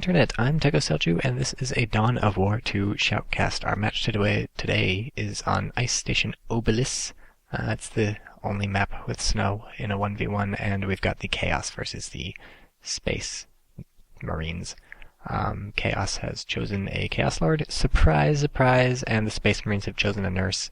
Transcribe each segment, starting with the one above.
Internet. I'm Tego Selju, and this is a Dawn of War 2 Shoutcast. Our match today is on Ice Station Obelisk. It's the only map with snow in a 1v1, and we've got the Chaos versus the Space Marines. Chaos has chosen a Chaos Lord, surprise, surprise, and the Space Marines have chosen a Nurse.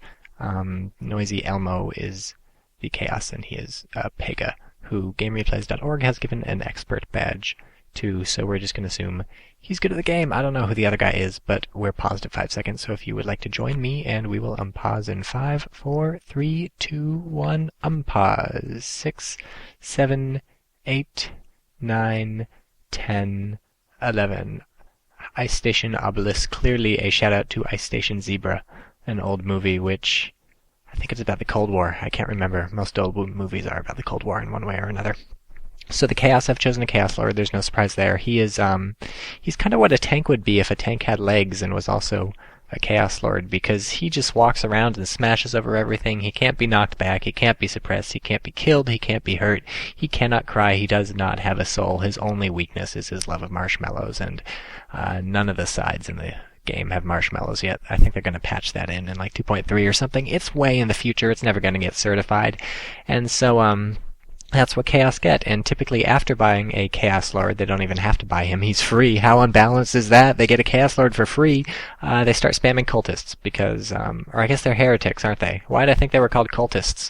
Noisy Elmo is the Chaos, and he is Pega, who GameReplays.org has given an expert badge to, so we're just going to assume he's good at the game. I don't know who the other guy is, but we're paused at 5 seconds, so if you would like to join me, and we will unpause in 5, 4, 3, 2, 1, unpause. 6, 7, 8, 9, 10, 11. Ice Station Obelisk, clearly a shout out to Ice Station Zebra, an old movie which I think it's about the Cold War. I can't remember. Most old movies are about the Cold War in one way or another. So the Chaos have chosen a Chaos Lord. There's no surprise there. He's kind of what a tank would be if a tank had legs and was also a Chaos Lord, because he just walks around and smashes over everything. He can't be knocked back. He can't be suppressed. He can't be killed. He can't be hurt. He cannot cry. He does not have a soul. His only weakness is his love of marshmallows, and none of the sides in the game have marshmallows yet. I think they're going to patch that in like 2.3 or something. It's way in the future. It's never going to get certified. And so that's what Chaos get, and typically after buying a Chaos Lord, they don't even have to buy him. He's free. How unbalanced is that? They get a Chaos Lord for free. They start spamming cultists because, or I guess they're heretics, aren't they? Why did I think they were called cultists?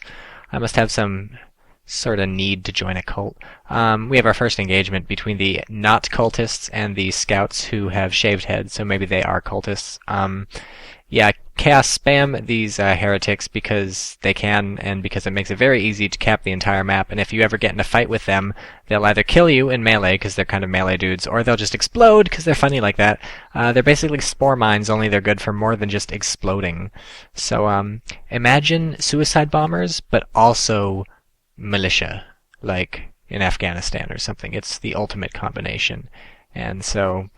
I must have some sort of need to join a cult. We have our first engagement between the not cultists and the scouts who have shaved heads, so maybe they are cultists. Yeah, Chaos spam these heretics because they can, and because it makes it very easy to cap the entire map, and if you ever get in a fight with them, they'll either kill you in melee, because they're kind of melee dudes, or they'll just explode, because they're funny like that. They're basically spore mines, only they're good for more than just exploding. So imagine suicide bombers, but also militia, like in Afghanistan or something. It's the ultimate combination. And so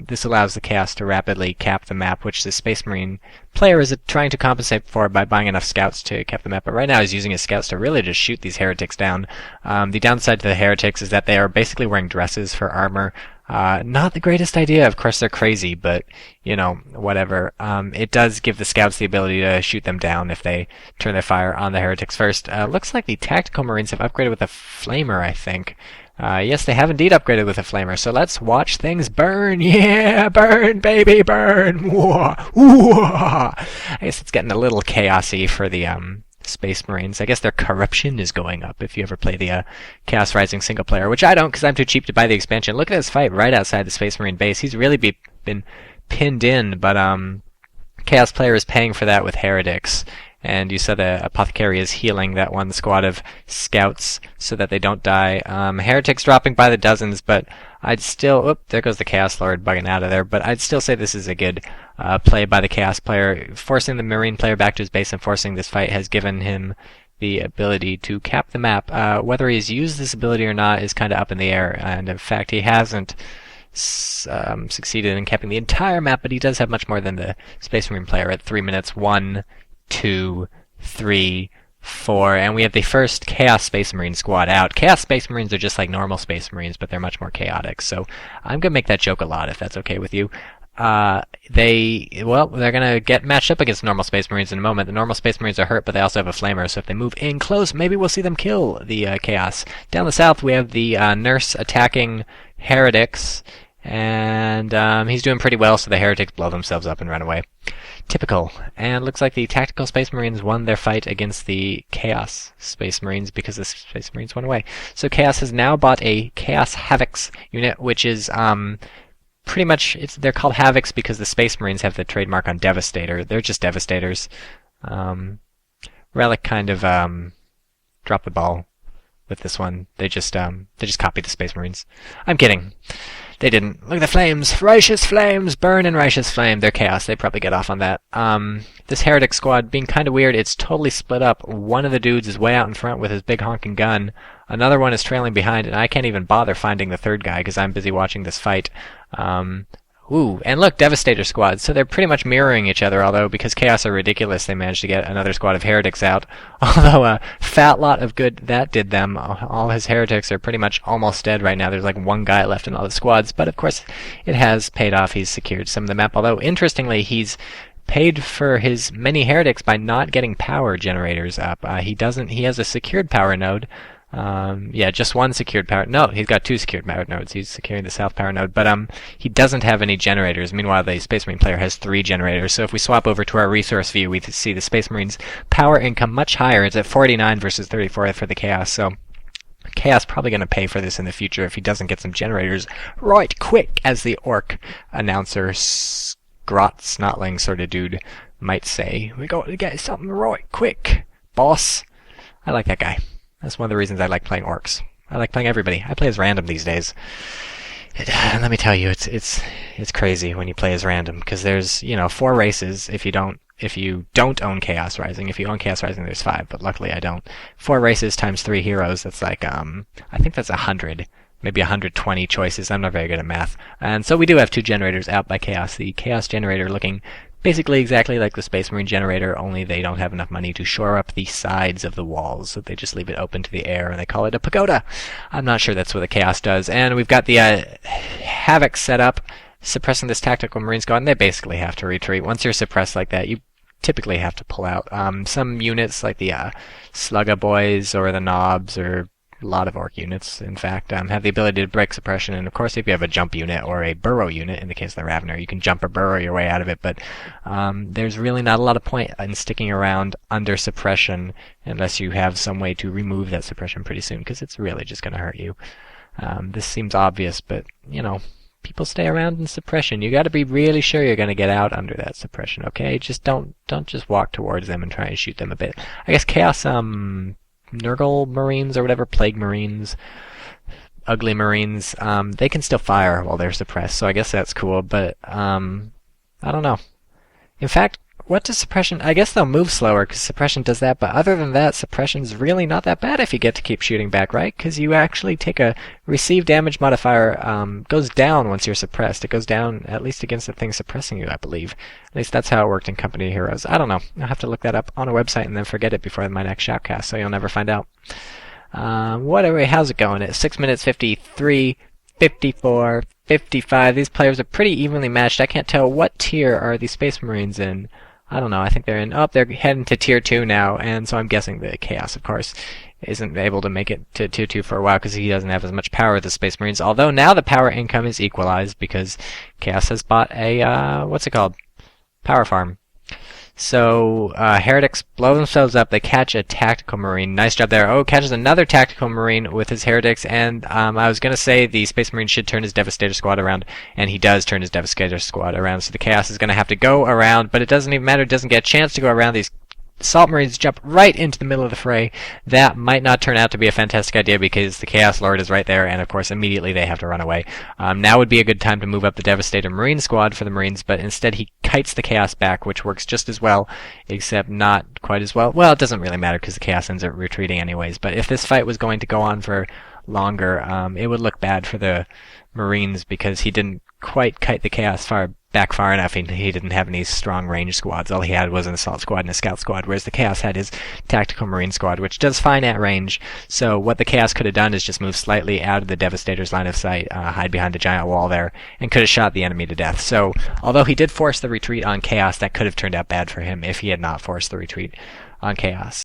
this allows the Chaos to rapidly cap the map, which the Space Marine player is trying to compensate for by buying enough scouts to cap the map. But right now he's using his scouts to really just shoot these heretics down. The downside to the heretics is that they are basically wearing dresses for armor. Not the greatest idea. Of course they're crazy, but, you know, whatever. It does give the scouts the ability to shoot them down if they turn their fire on the heretics first. Looks like the tactical Marines have upgraded with a flamer, I think. Yes, they have indeed upgraded with a flamer, so let's watch things burn. Yeah, burn, baby, burn. Whoa, whoa. I guess it's getting a little chaosy for the Space Marines. I guess their corruption is going up if you ever play the Chaos Rising single player, which I don't, because I'm too cheap to buy the expansion. Look at this fight right outside the Space Marine base. He's really been pinned in, but Chaos player is paying for that with heretics. And you saw the Apothecary is healing that one squad of scouts so that they don't die. Heretics dropping by the dozens, but I'd still... Oop, there goes the Chaos Lord bugging out of there. But I'd still say this is a good play by the Chaos player. Forcing the Marine player back to his base and forcing this fight has given him the ability to cap the map. Whether he's used this ability or not is kind of up in the air. And in fact, he hasn't succeeded in capping the entire map, but he does have much more than the Space Marine player at 3 minutes. 1, 2, 3, 4, and we have the first Chaos Space Marine squad out. Chaos Space Marines are just like normal Space Marines, but they're much more chaotic, so I'm going to make that joke a lot if that's okay with you. They're going to get matched up against normal Space Marines in a moment. The normal Space Marines are hurt, but they also have a flamer, so if they move in close, maybe we'll see them kill the Chaos. Down the south, we have the Nurse attacking heretics, and he's doing pretty well, so the heretics blow themselves up and run away. Typical. And looks like the Tactical Space Marines won their fight against the Chaos Space Marines because the Space Marines went away. So Chaos has now bought a Chaos Havocs unit, which is pretty much... they're called Havocs because the Space Marines have the trademark on Devastator. They're just Devastators. Relic kind of dropped the ball with this one. They just copied the Space Marines. I'm kidding. They didn't. Look at the flames! Righteous flames! Burn in righteous flame! They're Chaos. They probably get off on that. This heretic squad being kind of weird, it's totally split up. One of the dudes is way out in front with his big honking gun. Another one is trailing behind, and I can't even bother finding the third guy because I'm busy watching this fight. Ooh, and look, Devastator squads. So they're pretty much mirroring each other, although because Chaos are ridiculous, they managed to get another squad of Heretics out. Although a fat lot of good that did them. All his Heretics are pretty much almost dead right now. There's like one guy left in all the squads, but of course it has paid off. He's secured some of the map, although interestingly he's paid for his many Heretics by not getting power generators up. He has a secured power node. Yeah, just one secured power. No, he's got two secured power nodes. He's securing the south power node, but he doesn't have any generators. Meanwhile, the Space Marine player has 3 generators. So if we swap over to our resource view, we see the Space Marine's power income much higher. It's at 49 versus 34 for the Chaos. So Chaos probably going to pay for this in the future if he doesn't get some generators right quick, as the orc announcer Grot Snotling sort of dude might say. We got to get something right quick, boss. I like that guy. That's one of the reasons I like playing orcs. I like playing everybody. I play as random these days. Let me tell you, it's crazy when you play as random, because there's 4 races if you don't own Chaos Rising. If you own Chaos Rising, there's 5, but luckily I don't. 4 races times 3 heroes. That's like I think that's 100. Maybe 120 choices. I'm not very good at math. And so we do have 2 generators out by Chaos. The Chaos generator looking basically exactly like the Space Marine generator, only they don't have enough money to shore up the sides of the walls, so they just leave it open to the air and they call it a pagoda. I'm not sure that's what the Chaos does. And we've got the Havoc set up, suppressing this tactical Marine squad, and they basically have to retreat. Once you're suppressed like that, you typically have to pull out. Some units like the Slugga Boys or the Knobs, or a lot of orc units, in fact, have the ability to break suppression, and of course if you have a jump unit or a burrow unit, in the case of the Ravener, you can jump or burrow your way out of it, but there's really not a lot of point in sticking around under suppression unless you have some way to remove that suppression pretty soon, because it's really just going to hurt you. This seems obvious, but, people stay around in suppression. You got to be really sure you're going to get out under that suppression, okay? Just don't just walk towards them and try and shoot them a bit. I guess Chaos, Nurgle Marines or whatever, Plague Marines, Ugly Marines, they can still fire while they're suppressed, so I guess that's cool, but I don't know. In fact, what does suppression... I guess they'll move slower because suppression does that, but other than that, suppression's really not that bad if you get to keep shooting back, right? Because you actually take a receive damage modifier, goes down once you're suppressed. It goes down at least against the thing suppressing you, I believe. At least that's how it worked in Company of Heroes. I don't know. I'll have to look that up on a website and then forget it before my next shoutcast, so you'll never find out. How's it going? At 6 minutes 53, 54, 55. These players are pretty evenly matched. I can't tell what tier are the Space Marines in. I don't know. I think they're in... Oh, they're heading to Tier 2 now, and so I'm guessing the Chaos, of course, isn't able to make it to Tier 2 for a while because he doesn't have as much power as the Space Marines, although now the power income is equalized because Chaos has bought a, what's it called? Power farm. So, Heretics blow themselves up, they catch a Tactical Marine. Nice job there. Oh, catches another Tactical Marine with his Heretics, and I was gonna say the Space Marine should turn his Devastator squad around, and he does turn his Devastator squad around, so the Chaos is gonna have to go around, but it doesn't even matter, it doesn't get a chance to go around. These Assault Marines jump right into the middle of the fray. That might not turn out to be a fantastic idea because the Chaos Lord is right there, and of course immediately they have to run away. Now would be a good time to move up the Devastator Marine squad for the Marines, but instead he kites the Chaos back, which works just as well, except not quite as well. Well, it doesn't really matter because the Chaos ends up retreating anyways, but if this fight was going to go on for longer, it would look bad for the Marines because he didn't quite kite the Chaos back far enough. He didn't have any strong range squads. All he had was an assault squad and a scout squad, whereas the Chaos had his tactical Marine squad, which does fine at range. So what the Chaos could have done is just move slightly out of the Devastator's line of sight, hide behind a giant wall there, and could have shot the enemy to death. So although he did force the retreat on Chaos, that could have turned out bad for him if he had not forced the retreat on Chaos.